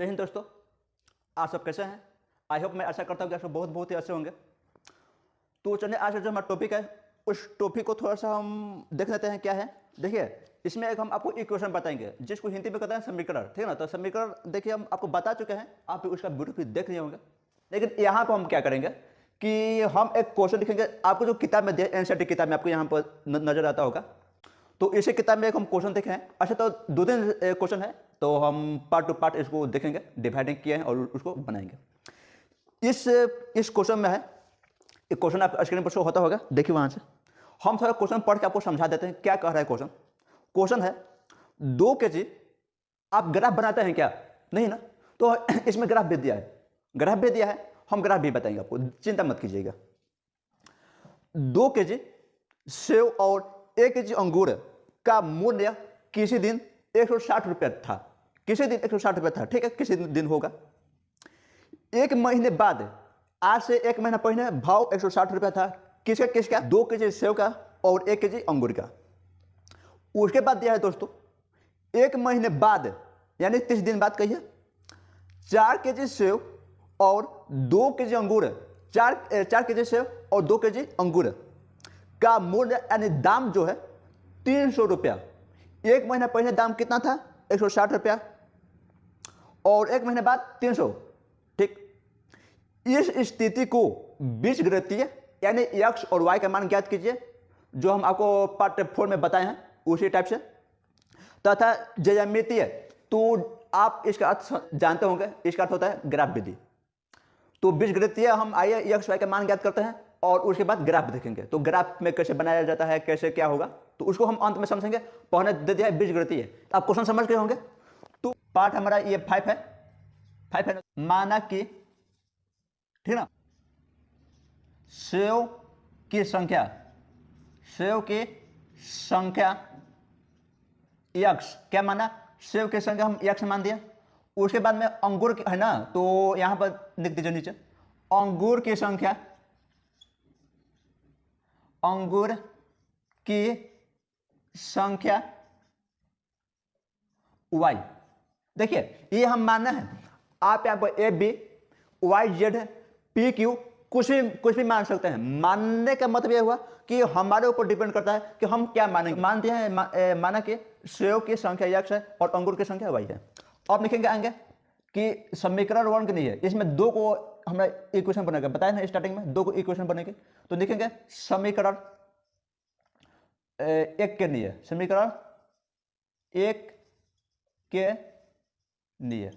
जय हिंद दोस्तों, आप सब कैसे हैं? आई होप मैं आशा करता हूँ कि आप सब बहुत बहुत ही अच्छे होंगे। तो चलिए आज जो हमारा टॉपिक है उस टॉपिक को थोड़ा सा हम देख लेते हैं क्या है। देखिए, इसमें एक हम आपको इक्वेशन बताएंगे जिसको हिंदी में कहते हैं समीकरण, ठीक है ना। तो समीकरण देखिए हम आपको बता चुके हैं, आप उसका वीडियो भी देख लिए होंगे। लेकिन यहाँ पर हम क्या करेंगे कि हम एक क्वेश्चन लिखेंगे। आपको जो किताब में दिया एनसीईआरटी किताब में आपको यहाँ पर नजर आता होगा। तो इसी किताब में एक हम क्वेश्चन देखे हैं। अच्छा, तो दो तीन क्वेश्चन है, तो हम पार्ट टू पार्ट इसको देखेंगे, डिवाइडिंग किए हैं और उसको बनाएंगे। इस क्वेश्चन में है, एक क्वेश्चन आप स्क्रीन पर शो होता होगा, देखिए वहां से हम थोड़ा क्वेश्चन पढ़ के आपको समझा देते हैं क्या कह रहा है क्वेश्चन। क्वेश्चन है 2 kg। आप ग्राफ बनाते हैं क्या? नहीं ना। तो इसमें ग्राफ भी दिया है, ग्राफ भी दिया है, हम ग्राफ भी बताएंगे आपको, चिंता मत कीजिएगा। 2 kg सेव और 1 kg अंगूर का मूल्य किसी दिन 160 रुपया था। किसी दिन 160 रुपया था, ठीक है, किसी दिन होगा। 1 महीने बाद, आज से 1 महीना पहले भाव 160 रुपया था। किसका किसका? 2 kg सेव का और 1 kg अंगूर का। उसके बाद दिया है दोस्तों 1 महीने बाद, यानी 30 दिन बाद कहिए, 4 kg सेव और 2 kg अंगूर, 4 kg सेव और 2 kg अंगूर का मूल्य यानी दाम जो है 300 रुपया। 1 महीना पहले दाम कितना था? 160 रुपया, और 1 महीने बाद 300, ठीक। इस स्थिति को बीजगणितीय यानी x और y का मान ज्ञात कीजिए, जो हम आपको पार्ट 4 में बताए हैं उसी टाइप से, तथा ज्यामितीय, तो आप इसका अर्थ जानते होंगे, इसका अर्थ होता है ग्राफ विधि। तो बीजगणितीय हम आइए x y का मान ज्ञात करते हैं और उसके बाद ग्राफ देखेंगे। तो ग्राफ में कैसे बनाया जाता है, कैसे क्या होगा, तो उसको हम अंत में समझेंगे। पहले दे दिया है बीजगणितीय, आप क्वेश्चन समझ गए होंगे। तो पार्ट हमारा ये 5 है, 5 है। माना कि, ठीक ना, सेव की संख्या x, क्या माना? सेव की संख्या हम x मान दिया। उसके बाद में अंगूर है ना, तो यहां पर लिख दीजिए नीचे, अंगूर की संख्या y। देखिए ये हम मानना है, आप यहां पर A B Y Z P Q कुछ भी मान सकते हैं। मानने का मतलब यह हुआ कि हमारे ऊपर डिपेंड करता है कि हम क्या मानेंगे। मानते हैं माना कि सेव की संख्या x है और अंगूर की संख्या y है। अब लिखेंगे आएंगे कि समीकरण 1 के लिए इसमें 2 को हमें इक्वेशन बनेगा, बताया ना स्टार्टिंग में 2 को इक्वेशन बनेगी। तो लिखेंगे समीकरण 1 के लिए, समीकरण 1 के लिए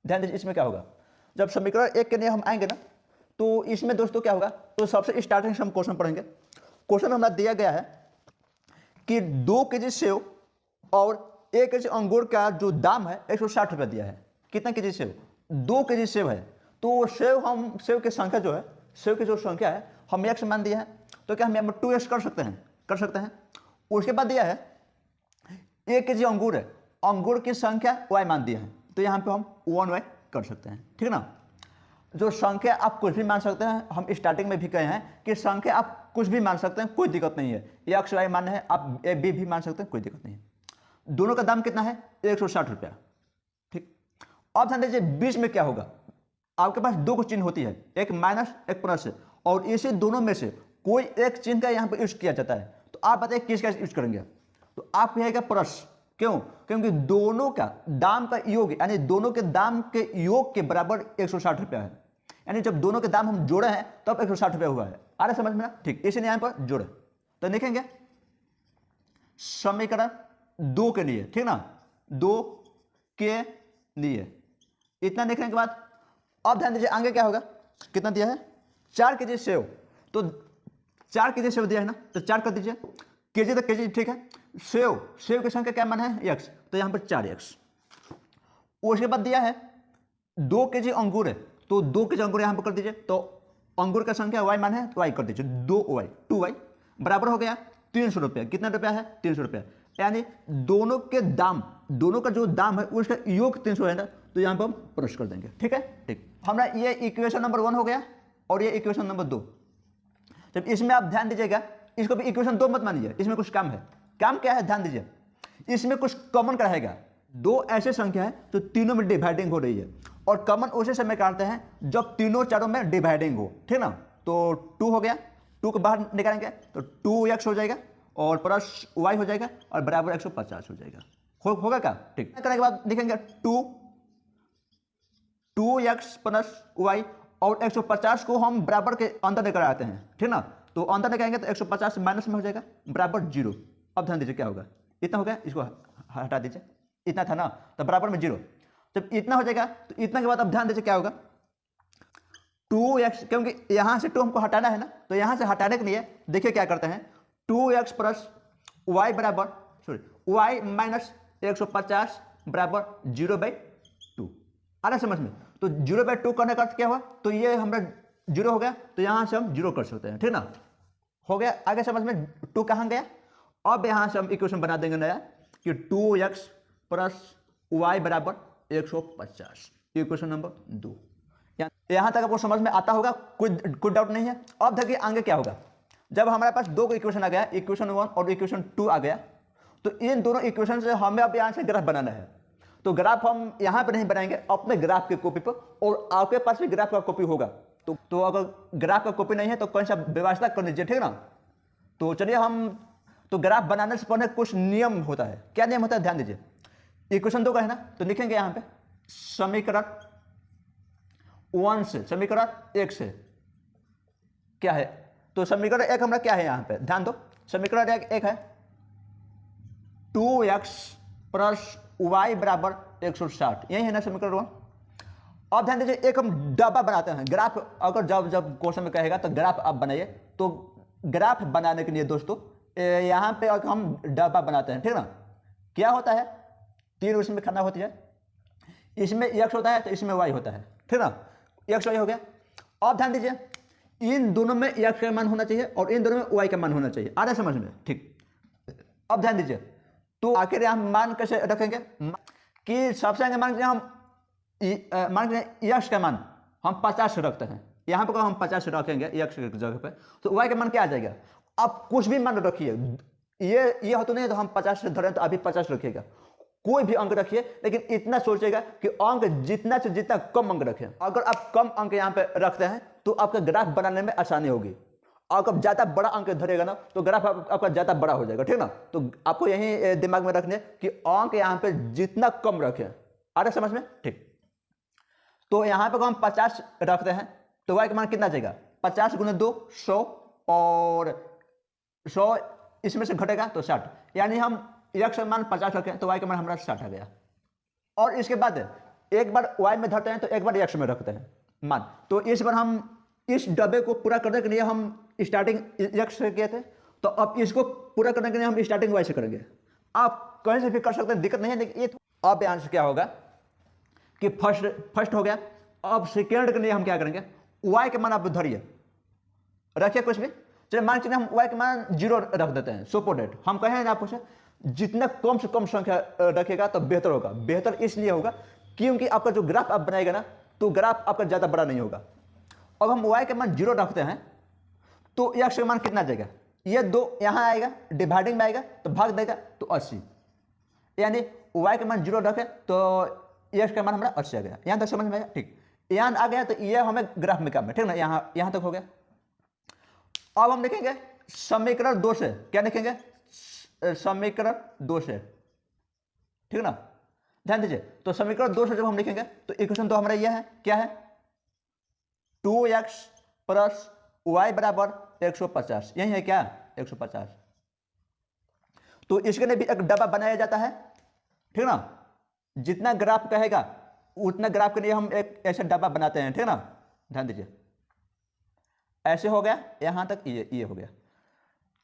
ध्यान दीजिए इसमें क्या होगा। जब समीकरण 1 के लिए हम आएंगे ना, तो इसमें दोस्तों क्या होगा, तो सबसे स्टार्टिंग से हम क्वेश्चन पढ़ेंगे। क्वेश्चन हमारा दिया गया है कि 2 kg सेव और 1 kg अंगूर का जो दाम है 160 रुपया दिया है। कितना kg सेव? 2 kg सेव है। तो सेव की संख्या जो है, सेव की जो संख्या है हम x मान दिया है। तो क्या हम यहाँ पर 2x कर सकते हैं। उसके बाद दिया है 1 kg अंगूर है, अंगूर की संख्या y मान दिया है, तो यहाँ पे हम 1y कर सकते हैं, ठीक ना। जो संख्या आप कुछ भी मान सकते हैं, हम स्टार्टिंग में भी कहे हैं कि संख्या आप कुछ भी मान सकते हैं, कोई दिक्कत नहीं है। x y मानना है, आप ए बी भी मान सकते हैं, कोई दिक्कत नहीं है। दोनों का दाम कितना है? 160 रुपया, ठीक। अब ध्यान दीजिए बीच में क्या होगा, आपके पास 2 चिन्ह होती है, एक माइनस एक प्लस, और इसी दोनों में से कोई एक चिन्ह का यहाँ पर यूज किया जाता है। तो आप बताइए किसका यूज करेंगे? तो आप कहेगा प्लस। क्यों? क्योंकि दोनों का दाम का योग, यानी दोनों के दाम के योग के बराबर 160 रुपया है। यानी जब दोनों के दाम हम जोड़े हैं तब 160 रुपया हुआ है। आ रहा समझ में ना? ठीक, इसलिए यहां पर जोड़े। तो लिखेंगे समीकरण 2 के लिए, ठीक ना, 2 के लिए इतना लिखने के बाद अब ध्यान दीजिए आगे क्या होगा। कितना दिया है? 4 kg सेव, तो 4 kg सेव दिया है ना, तो 4 कर दीजिए, केजी तक केजी, ठीक है। सेव की संख्या क्या माना है? x, तो यहां पर 4x। उसके बाद दिया है 2 kg अंगूर है, तो 2 kg अंगूर यहां पर कर दीजिए, तो अंगूर का संख्या y मान है, तो y कर दीजिए, 2y बराबर हो गया 300 रुपया। कितना रुपया है? 300 रुपया। यानी दोनों के दाम, दोनों का जो दाम है उसका योग 300 है ना, तो यहां पर हम प्लस कर देंगे, ठीक है। ठीक, हमारा ये इक्वेशन नंबर 1 हो गया और ये इक्वेशन नंबर 2। जब इसमें आप ध्यान दीजिएगा, इसको भी इक्वेशन 2 मत मानिए, इसमें कुछ काम है। काम क्या है? ध्यान दीजिए, इसमें कुछ कॉमन रहेगा। दो ऐसे संख्या है जो तीनों में डिवाइडिंग हो रही है, और कॉमन उसे समय काटते हैं जब तीनों चारों में डिवाइडिंग हो, ठीक ना। तो 2 हो गया, 2 को बाहर निकालेंगे तो 2x हो जाएगा और प्लस y हो जाएगा और बराबर 150 हो जाएगा। होगा क्या? ठीक। करने के बाद लिखेंगे 2x प्लस y और 150 को हम बराबर के अंदर लेकर आते हैं, ठीक ना। तो अंदर लेकर आएंगे तो 150 माइनस में हो जाएगा बराबर 0। अब ध्यान दीजिए क्या होगा, इतना हो गया, इसको हटा दीजिए, इतना था ना, तो बराबर में 0। जब इतना हो जाएगा तो इतना के बाद अब ध्यान दीजिए क्या होगा, 2x, क्योंकि यहां से 2 हमको हटाना है ना, तो यहां से हटाने के लिए देखिए क्या करते हैं, 2x प्लस y बराबर y माइनस 150 बराबर 0/2। आ रहा समझ में? तो 0/2 करने का अर्थ क्या हुआ, तो ये हमारा 0 हो गया, तो यहां से हम 0 कर सकते हैं, ठीक ना। हो गया, आगे समझ में 2 कहां गया। अब यहां से हम इक्वेशन बना देंगे नया कि 2x प्लस y बराबर 150, इक्वेशन नंबर 2। यहां तक आपको समझ में आता होगा, कोई डाउट नहीं है। अब देखिए आगे क्या होगा, जब हमारे पास दो इक्वेशन आ गया, इक्वेशन 1 और इक्वेशन 2 आ गया, तो इन दोनों इक्वेशन से हमें अब यहां से ग्राफ बनाना है। तो ग्राफ हम यहां पर नहीं बनाएंगे, अपने ग्राफ के कॉपी पर, और आपके पास भी ग्राफ का कॉपी होगा। तो अगर ग्राफ का कॉपी नहीं है तो कौन सा व्यवस्था कर लीजिए, ठीक ना। तो चलिए हम, तो ग्राफ बनाने से पहले कुछ नियम होता है। क्या नियम होता है, ध्यान दीजिए। इक्वेशन 2 का है ना, तो लिखेंगे यहां पे समीकरण 1 से, समीकरण 1 से क्या है, तो समीकरण 1 हमारा क्या है, यहां पे ध्यान दो, समीकरण 1 है 2x प्लस y बराबर 160, यही है ना समीकरण 1। अब ध्यान दीजिए, एक हम डब्बा बनाते हैं, ग्राफ अगर जब क्वेश्चन में कहेगा तो ग्राफ आप बनाइए। तो ग्राफ बनाने के लिए दोस्तों यहां पे हम डब्बा बनाते हैं, ठीक ना। क्या होता है, 3 उसमें खाना होती है, इसमें x होता है तो इसमें y होता है, ठीक ना। x y हो गया। अब ध्यान दीजिए, इन दोनों में x का मान होना चाहिए और इन दोनों में y का मान होना चाहिए। आ रहा है समझ में? ठीक। अब ध्यान दीजिए, तो आखिर यहां मान कैसे रखेंगे कि सबसे आगे मान x का मान हम 50 रखते हैं, यहां पर हम 50 रखेंगे x की जगह पे, तो y का मान क्या आ जाएगा। आप कुछ भी मान रखिए, ये हो तो नहीं, तो हम 50 से धरें तो अभी 50 रखिएगा, कोई भी अंक रखिए, लेकिन इतना सोचिएगा कि अंक जितना से जितना कम अंक रखें। अगर आप कम अंक यहाँ पे रखते हैं तो आपका ग्राफ बनाने में आसानी होगी। अगर ज्यादा बड़ा अंक धरेगा ना तो ग्राफ आपका ज्यादा बड़ा हो जाएगा, ठीक ना। तो आपको यही दिमाग में रखने कि अंक यहाँ पे जितना कम रखें। आ रहा समझ में? ठीक। तो यहाँ पे हम 50 रखते हैं तो y का मान कितना जाएगा, 50 गुने 2 100, और 100 इसमें से घटेगा तो 60, यानी हम x का मान 50 रखें तो y का मान हमारा 60 आ गया। और इसके बाद एक बार y में धरते हैं तो एक बार x में रखते हैं मान। तो इस बार हम इस डब्बे को पूरा करने के लिए हम स्टार्टिंग x से किए थे, तो अब इसको पूरा करने के लिए हम स्टार्टिंग y से करेंगे। आप कहीं से भी कर सकते हैं, दिक्कत नहीं है, लेकिन ये अब यहाँ से क्या होगा कि फर्स्ट हो गया। अब सेकेंड के लिए हम क्या करेंगे, y के मान आप धरिए, रखिए कुछ भी, चलिए मान चलिए हम y के मान 0 रख देते हैं। सपोर्टेड हम कहें ना, आपको जितना कम से कम संख्या रखेगा तो बेहतर होगा। बेहतर इसलिए होगा क्योंकि आपका जो ग्राफ आप बनाएगा ना, तो ग्राफ आपका ज्यादा बड़ा नहीं होगा। अब हम y के मान 0 रखते हैं तो x का मान कितना जाएगा, ये 2 यहां आएगा, डिवाइडिंग में आएगा तो भाग देगा तो 80, यानी y के मान 0 रखे तो x का मान हमारा 80 आ गया। यहां तक समझ में आया? ठीक। यहां आ गया तो ये हमें ग्राफ में काम है, ठीक ना। यहां तक हो गया। अब हम लिखेंगे समीकरण 2 से, क्या लिखेंगे, समीकरण 2 से, ठीक ना। ध्यान दीजिए, तो समीकरण 2 से जब हम लिखेंगे तो इक्वेशन 2 हमारा यह है, क्या है, 2x प्लस y बराबर 150, यही है क्या, 150। तो इसके लिए भी एक डब्बा बनाया जाता है, ठीक ना। जितना ग्राफ कहेगा उतना ग्राफ के लिए हम एक ऐसा डब्बा बनाते हैं, ठीक ना। ध्यान दीजिए, ऐसे हो गया, यहां तक ये हो गया।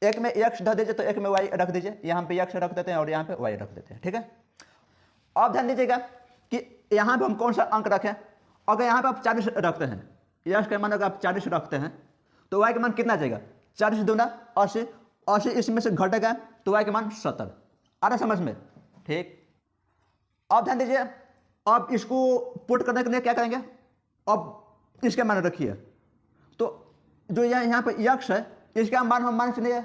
एक में x धर दीजिए तो एक में y रख दीजिए, यहां पे x रख देते हैं और यहां पे y रख देते हैं, ठीक है। अब ध्यान दीजिएगा कि यहां पे हम कौन सा अंक रखें। अगर यहां पे आप 40 रखते हैं, x का मान अगर आप 40 रखते हैं तो y का मान कितना जाएगा, 40 दूना 80, 80 इसमें से घटेगा तो y का मान 70। आ रहा समझ में? ठीक। अब ध्यान दीजिए, अब इसको पुट करने के लिए क्या करेंगे, अब इसका मान रखिए, तो जो यहाँ पे x है इसका मान हम मान चलिए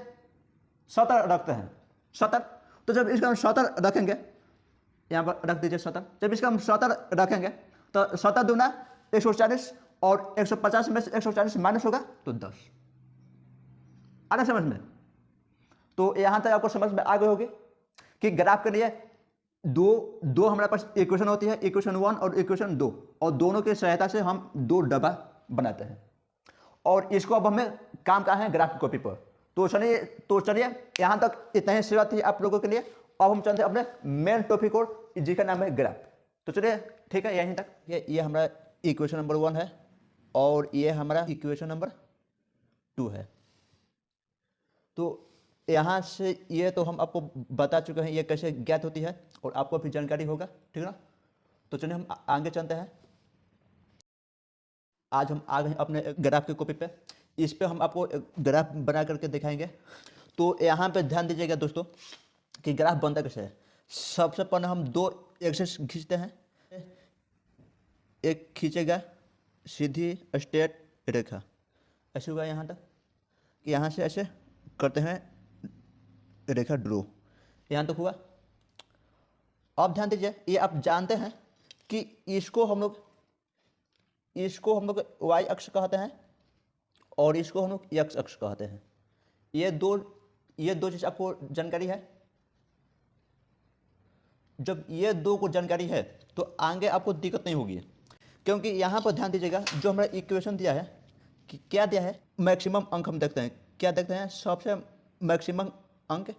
70 रखते हैं, 70। तो जब इसका 70 रखेंगे यहाँ पर रख दीजिए 17। जब इसका हम 17 रखेंगे तो 17 दूना 140 और 150 में से 140 माइनस होगा तो 10। आ रहा समझ में? तो यहाँ तक आपको समझ में आ गई होगी कि ग्राफ के लिए दो हमारे पास इक्वेशन होती है, इक्वेशन 1 और इक्वेशन 2, और दोनों की सहायता से हम दो डब्बा बनाते हैं। और इसको अब हमें काम कहाँ है, ग्राफ की कॉपी पर। तो चलिए यहाँ तक इतना ही सेवा थी आप लोगों के लिए। अब हम चलते हैं अपने मेन टॉपिक और जिसका नाम है ग्राफ। तो चलिए ठीक है, यहीं तक। ये हमारा इक्वेशन नंबर 1 है और ये हमारा इक्वेशन नंबर 2 है। तो यहाँ से ये तो हम आपको बता चुके हैं ये कैसे ज्ञात होती है और आपको भी जानकारी होगा, ठीक है ना। तो चलिए हम आगे चलते हैं। आज हम आ गए अपने ग्राफ की कॉपी पे। इस पे हम आपको ग्राफ बना करके दिखाएंगे। तो यहाँ पे ध्यान दीजिएगा दोस्तों कि ग्राफ बनता कैसे है। सबसे पहले हम दो एक्सिस खींचते हैं। एक खींचेगा सीधी स्ट्रेट रेखा, ऐसे होगा यहाँ तक कि यहाँ से ऐसे करते हैं रेखा ड्रो, यहाँ तक हुआ। अब ध्यान दीजिए, ये आप जानते हैं कि इसको हम लोग y अक्ष कहते हैं और इसको हम लोग x अक्ष कहते हैं। ये दो चीज आपको जानकारी है। जब ये दो को जानकारी है तो आगे आपको दिक्कत नहीं होगी, क्योंकि यहाँ पर ध्यान दीजिएगा जो हमारा इक्वेशन दिया है कि क्या दिया है, मैक्सिमम अंक हम देखते हैं। क्या देखते हैं, सबसे मैक्सिमम अंक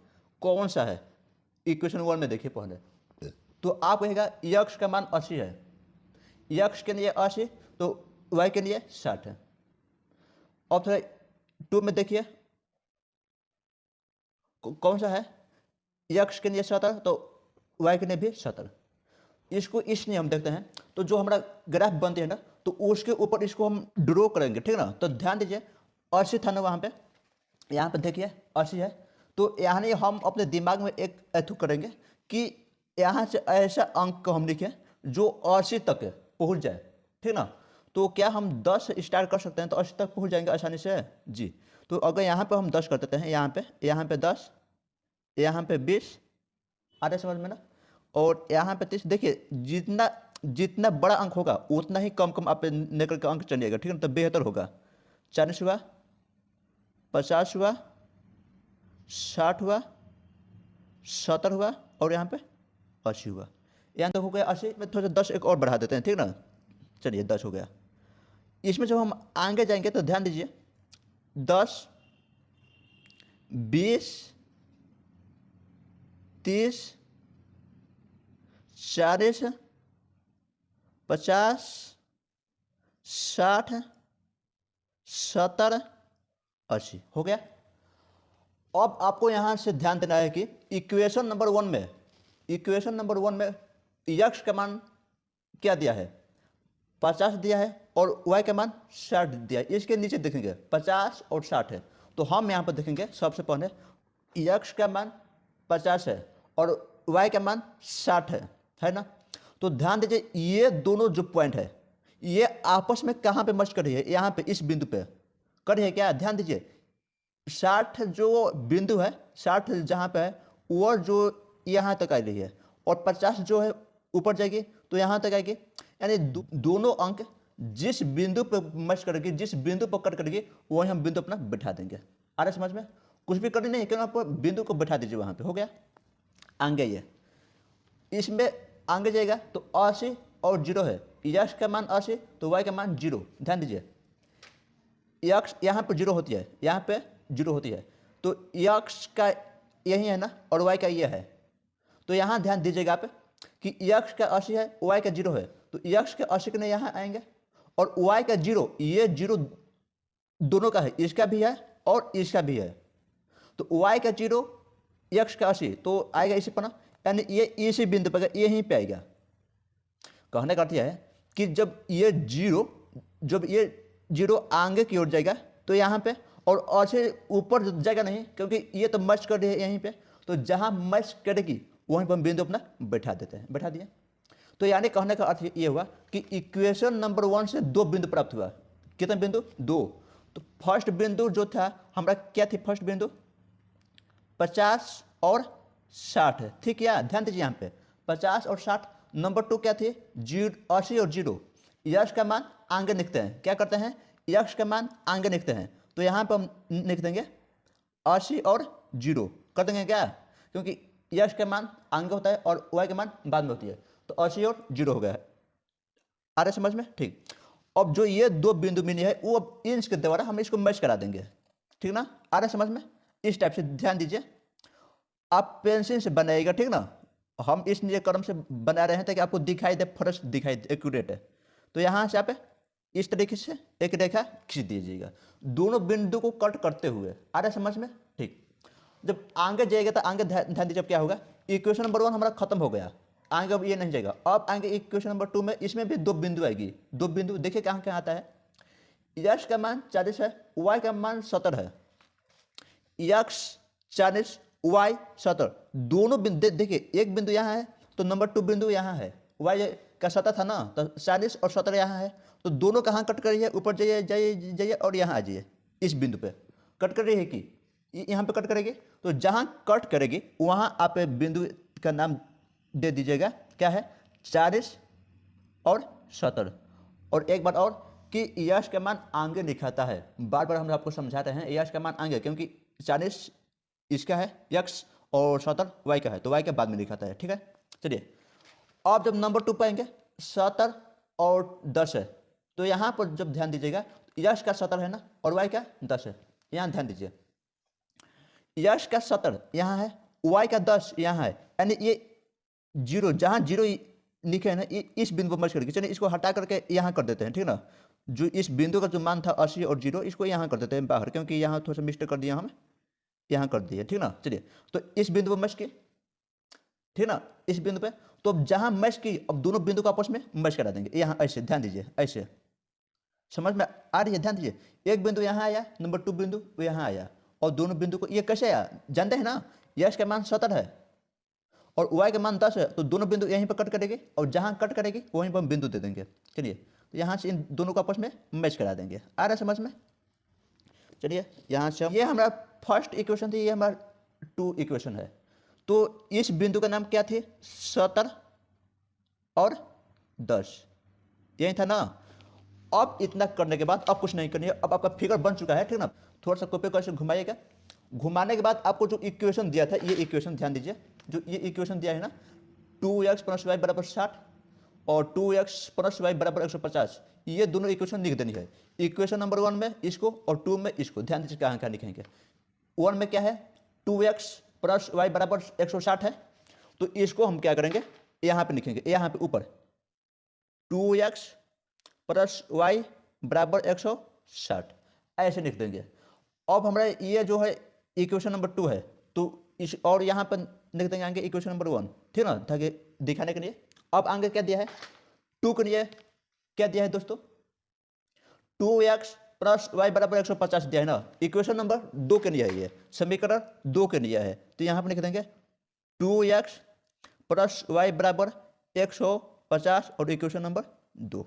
कौन सा है। इक्वेशन 1 में देखिए पहले, तो आप कहेगा x का मान 80 है, x के लिए 80 तो y के लिए 60 है। और फिर 2 में देखिए कौन सा है, x के लिए 70 तो y के लिए भी 70। इसको इसलिए हम देखते हैं। तो जो हमारा ग्राफ बनती है ना, तो उसके ऊपर इसको हम ड्रॉ करेंगे, ठीक है ना। तो ध्यान दीजिए 80 था ना वहाँ पे, यहाँ पे देखिए 80 है। तो यानी हम अपने दिमाग में एक ऐथू करेंगे कि यहाँ से ऐसा अंक को हम लिखें जो 80 तक पहुँच जाए, ठीक ना। तो क्या हम 10 स्टार्ट कर सकते हैं तो 80 तक पहुँच जाएंगे आसानी से जी। तो अगर यहाँ पे हम 10 कर देते हैं, यहाँ पे 10, यहाँ पे 20, आ रहे समझ में ना। और यहाँ पे 30। देखिए जितना बड़ा अंक होगा उतना ही कम आप निकल के अंक चलिएगा, ठीक है ना, तो बेहतर होगा। 40 हुआ, 50 हुआ, 60 हुआ, 70 हुआ और यहाँ पे 80 हुआ। यहाँ तक हो गया 80 में थोड़ा सा 10 एक और बढ़ा देते हैं, ठीक ना। चलिए 10 हो गया। इसमें जब हम आगे जाएंगे तो ध्यान दीजिए 10, 20, 30, 40, 50, 60, 70, 80 हो गया। अब आपको यहां से ध्यान देना है कि इक्वेशन नंबर 1 में x का मान क्या दिया है, 50 दिया है और y का मान 60 दिया है। इसके नीचे देखेंगे 50 और 60 है। तो हम यहाँ पर देखेंगे सबसे पहले x का मान 50 है और y का मान 60 है ना। तो ध्यान दीजिए ये दोनों जो पॉइंट है ये आपस में कहाँ पे मर्ज कर रही है, यहाँ पे इस बिंदु पे कर रही है क्या। ध्यान दीजिए 60 जो बिंदु है, 60 जहाँ पे है वो जो यहाँ तक आ रही है और 50 जो है ऊपर जाएगी तो यहाँ तक आएगी। यानी दोनों अंक जिस बिंदु पर मर्ज करेगी, जिस बिंदु पर कट करेगी, वही हम बिंदु अपना बैठा देंगे। आ रहा समझ में, कुछ भी करनी नहीं है, क्यों आप बिंदु को बैठा दीजिए वहाँ पे, हो गया। आगे ये इसमें आगे जाएगा तो 80 और 0 है, x का मान 80 तो y का मान 0। ध्यान दीजिए x यहाँ पर 0 होती है, यहाँ पे 0 होती है, तो x का यही है ना और y का ये है। तो यहाँ ध्यान दीजिएगा आप कि x का 80 है, y का 0 है, तो x के 80 के यहाँ आएंगे और y का 0, ये 0 दोनों का है, इसका भी है और इसका भी है। तो y का 0 x का 80 तो आएगा इसी पर ना, यानी ये इसी बिंदु पर यहीं पे आएगा। कहने का अर्थ यह है कि जब ये 0 आगे की ओर जाएगा तो यहाँ पे, और अच्छे ऊपर जाएगा नहीं क्योंकि ये तो मर्ज कर रही है यहीं पे, तो जहाँ मर्ज करेगी वहीं पर हम बिंदु अपना बैठा देते हैं, बैठा दिए। तो यानी कहने का अर्थ ये हुआ कि इक्वेशन नंबर 1 से 2 बिंदु प्राप्त हुआ। कितने बिंदु, 2। तो फर्स्ट बिंदु जो था हमारा क्या थी, फर्स्ट बिंदु 50 और 60 है, ठीक है। ध्यान दीजिए यहाँ पे 50 और 60। नंबर 2 क्या थी, 80 और 0। यक्स का मान आगे लिखते हैं, क्या करते हैं, यक्स का मान आगे लिखते हैं। तो यहाँ पर हम लिख देंगे 80 और 0 कर देंगे क्या, क्योंकि यक्स का मान आगे होता है और वाई का मान बाद में होती है। तो 80 और 0 हो गया है। आ रहा है समझ में, ठीक। अब जो ये दो बिंदु मिली है वो अब इंच के द्वारा हम इसको मैच करा देंगे, ठीक ना। आ रहा है समझ में, इस टाइप से ध्यान दीजिए। आप पेंसिल से बनाइएगा, ठीक ना। हम इस लिए क्रम से बना रहे हैं ताकि आपको दिखाई दे, फर्स्ट दिखाई दे, एक्यूरेट है। तो यहाँ से आप इस तरीके से एक रेखा खींच दीजिएगा दोनों बिंदु को कट करते हुए। आ रहा है समझ में, ठीक। जब आगे जाएगा तो आगे ध्यान दीजिए, अब क्या होगा, इक्वेशन नंबर 1 हमारा खत्म हो गया, आगे अब ये नहीं जाएगा। अब आगे इक्वेशन नंबर 2 में इसमें भी दो बिंदु आएगी, दो बिंदु देखिए कहाँ कहाँ आता है। यक्स का मान 40 है, वाई का मान 70 है। यक्स 40, वाई 70, दोनों बिंदु देखिए, एक बिंदु यहाँ है तो नंबर 2 बिंदु यहाँ है। वाई का 70 था ना, तो 40 और 70 यहाँ है, तो दोनों कहाँ कट कर रही है, ऊपर जाइए जाइए जाइए और यहाँ आ जाइए, इस बिंदु पे कट कर रही है कि यहाँ पे कट करेगी। तो जहाँ कट करेगी वहाँ आप बिंदु का नाम दे दीजिएगा, क्या है, 40 और 70। और एक बात और कि यक्स का मान आगे लिखाता है, बार बार हम आपको समझा रहे हैं यक्स का मान आगे, क्योंकि 40 इसका है यक्स और 70 वाई का है, तो वाई के बाद में लिखाता है, ठीक है। चलिए अब जब नंबर 2 पाएंगे 70 और 10 है, तो यहाँ पर जब ध्यान दीजिएगा यक्स का 70 है ना और वाई का 10 है। यहाँ ध्यान दीजिए, यक्स का 70 यहाँ है, वाई का 10 यहाँ है, यानी ये 0 जहाँ 0 लिखे है ना, इस बिंदु पर मर्ज करके, चलिए इसको हटा करके यहाँ कर देते हैं, ठीक ना। जो इस बिंदु का जो मान था 80 और 0, इसको यहाँ कर देते हैं बाहर, क्योंकि यहाँ थोड़ा सा मिस्टेक कर दिया हम, यहाँ कर दिए, ठीक ना। चलिए तो इस बिंदु पर मैच किए, ठीक ना, इस बिंदु पे। तो अब जहां मैच की, अब दोनों बिंदु को आपस में मैच करा देंगे, यहाँ ऐसे ध्यान दीजिए, ऐसे समझ में आ रही है, ध्यान दीजिए। एक बिंदु यहाँ आया, नंबर 2 बिंदु वो यहाँ आया, और दोनों बिंदु को ये कैसे आया, जानते हैं ना, यक्स का मान 70 है और वाई का मान 10 है, तो दोनों बिंदु यहीं पर कट करेंगे और जहां कट करेगी वहीं पर हम बिंदु दे देंगे। चलिए तो यहाँ से इन दोनों को आपस में मैच करा देंगे। आ रहा है समझ में, चलिए यहाँ से ये हमारा फर्स्ट इक्वेशन थी, ये हमारा 2 इक्वेशन है। तो इस बिंदु का नाम क्या थे, 70 और 10, यही था ना। अब इतना करने के बाद अब कुछ नहीं करनी है, अब आपका फिगर बन चुका है, ठीक ना। थोड़ा सा कॉपी कैसे घुमाइएगा, घुमाने के बाद आपको जो इक्वेशन दिया था, ये इक्वेशन ध्यान दीजिए, जो ये इक्वेशन दिया है ना, 2x + y = 60 और 2x + y = 150, ये दोनों इक्वेशन लिख देनी है। इक्वेशन नंबर 1 में इसको और 2 में इसको, ध्यान दीजिए कहाँ कहाँ लिखेंगे। 1 में क्या है, 2x + y = 160 है, तो इसको हम क्या करेंगे, यहाँ पे लिखेंगे, यहाँ पे ऊपर 2x + y = 160 ऐसे लिख देंगे। अब हमारा ये जो है इक्वेशन नंबर 2 है, तो इस और यहाँ पर लिख देंगे आगे इक्वेशन नंबर 1, ठीक ना, ताकि दिखाने के लिए। अब आगे क्या दिया है, 2 के लिए क्या दिया है दोस्तों, 2x + y = 150 दिया है ना। इक्वेशन नंबर 2 के लिए है, ये समीकरण 2 के लिए है, तो यहाँ पर लिख देंगे 2x + y = 150 और इक्वेशन नंबर 2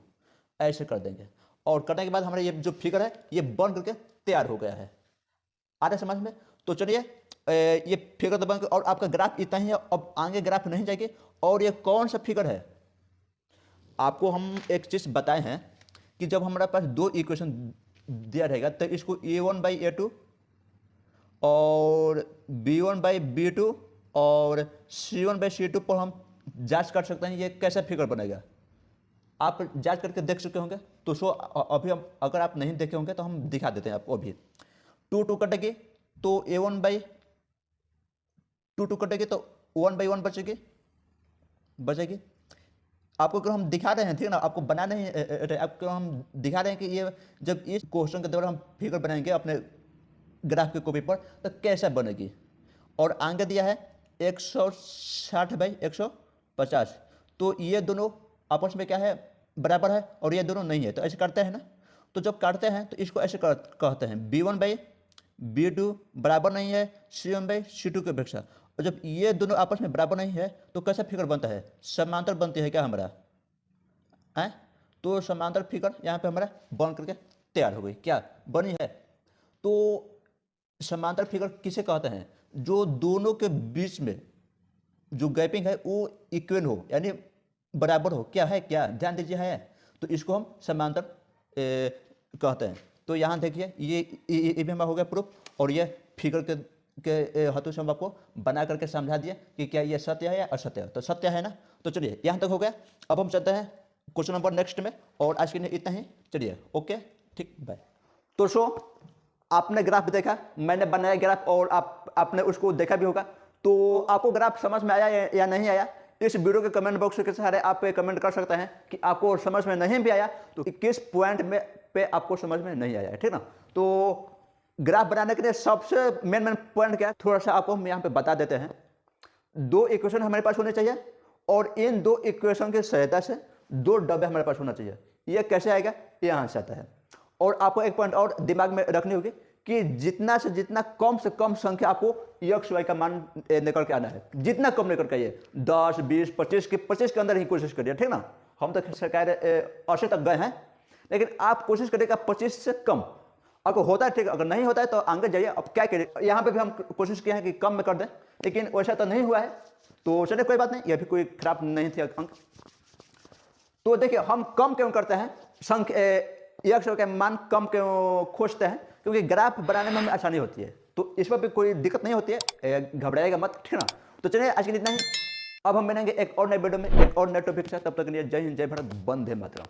ऐसे कर देंगे। और करने के बाद हमारा ये जो फिगर है ये बन करके तैयार हो गया है। आ रहा है समझ में, तो चलिए ये फिगर तो बन के, और आपका ग्राफ इतना ही है, अब आगे ग्राफ नहीं जाएगी। और ये कौन सा फिगर है, आपको हम एक चीज बताए हैं कि जब हमारे पास 2 इक्वेशन दिया रहेगा तो इसको a1/a2 और b1/b2 और c1/c2 पर हम जांच कर सकते हैं ये कैसा फिगर बनेगा। आप जांच करके देख चुके होंगे, तो सो अभी हम, अगर आप नहीं देखे होंगे तो हम दिखा देते हैं आपको। अभी 2 कटेगी तो a1/2 कटेगी तो 1/1 बचेगी। आपको अगर हम दिखा रहे हैं, ठीक ना, आपको बना नहीं, आपको हम दिखा रहे हैं कि ये जब इस क्वेश्चन के द्वारा हम फिगर बनाएंगे अपने ग्राफ की कॉपी पर तो कैसा बनेगी। और आगे दिया है 160/150, तो ये दोनों आपस में क्या है, बराबर है, और ये दोनों नहीं है, तो ऐसे करते हैं ना। तो जब काटते हैं तो इसको ऐसे कहते हैं b1/b2 बराबर नहीं है c1/c2 की अपेक्षा। और जब ये दोनों आपस में बराबर नहीं है तो कैसा फिगर बनता है, समांतर बनती है क्या हमारा है। तो समांतर फिगर यहाँ पे हमारा बन करके तैयार हो गई, क्या बनी है। तो समांतर फिगर किसे कहते हैं, जो दोनों के बीच में जो गैपिंग है वो इक्वल हो, यानी बराबर हो। क्या है, क्या ध्यान दीजिए है, तो इसको हम समांतर कहते हैं। तो यहाँ देखिए ये भी हमारा हो गया प्रूफ, और ये फिगर के हाथों से हम आपको बना करके समझा दिए कि क्या ये सत्य है या असत्य है। तो सत्य है ना। तो चलिए यहाँ तक हो गया। अब हम चलते हैं क्वेश्चन नंबर नेक्स्ट में, और आज के लिए इतना ही। चलिए ओके, ठीक, बाय। तो आपने ग्राफ देखा, मैंने बनाया ग्राफ, और आपने उसको देखा भी होगा। तो आपको ग्राफ समझ में आया या नहीं आया, इस वीडियो के कमेंट बॉक्स के सहारे आप कमेंट कर सकते हैं कि आपको समझ में नहीं भी आया तो किस पॉइंट में पे आपको समझ में नहीं आया है, ठीक ना। तो ग्राफ बनाने के लिए सबसे मेन पॉइंट क्या है, थोड़ा सा आपको हम यहाँ पे बता देते हैं। दो इक्वेशन हमारे पास होने चाहिए, और इन दो इक्वेशन की सहायता से दो डब्बे हमारे पास होना चाहिए। ये कैसे आएगा, ये यहाँ से आता है। और आपको एक पॉइंट और दिमाग में रखनी होगी कि जितना से जितना कम से कम संख्या आपको एक्स वाई का मान निकल के आना है, जितना कम निकल के आइए, 10, 20, 25 के अंदर ही कोशिश करिए, ठीक ना। हम तो सरकार 80 तक गए हैं, लेकिन आप कोशिश करिएगा 25 से कम। अगर होता है ठीक, अगर नहीं होता है तो आगे जाइए। अब क्या करिए, यहाँ पे भी हम कोशिश किए हैं कि कम में कर दें, लेकिन वैसा तो नहीं हुआ है। तो चलिए कोई बात नहीं, यह भी कोई खराब नहीं थी अंक। तो देखिए हम कम क्यों करते हैं, संख्या एक्स के मान कम क्यों खोजते हैं, क्योंकि ग्राफ बनाने में हमें आसानी होती है। तो इस पर भी कोई दिक्कत नहीं होती है, घबराएगा मत, ठीक ना। तो चलिए आज के लिए इतना ही। अब हम मिलेंगे एक और नए वीडियो में एक और नए टॉपिक के साथ। तब तक के लिए जय हिंद, जय भारत, वंदे मातरम।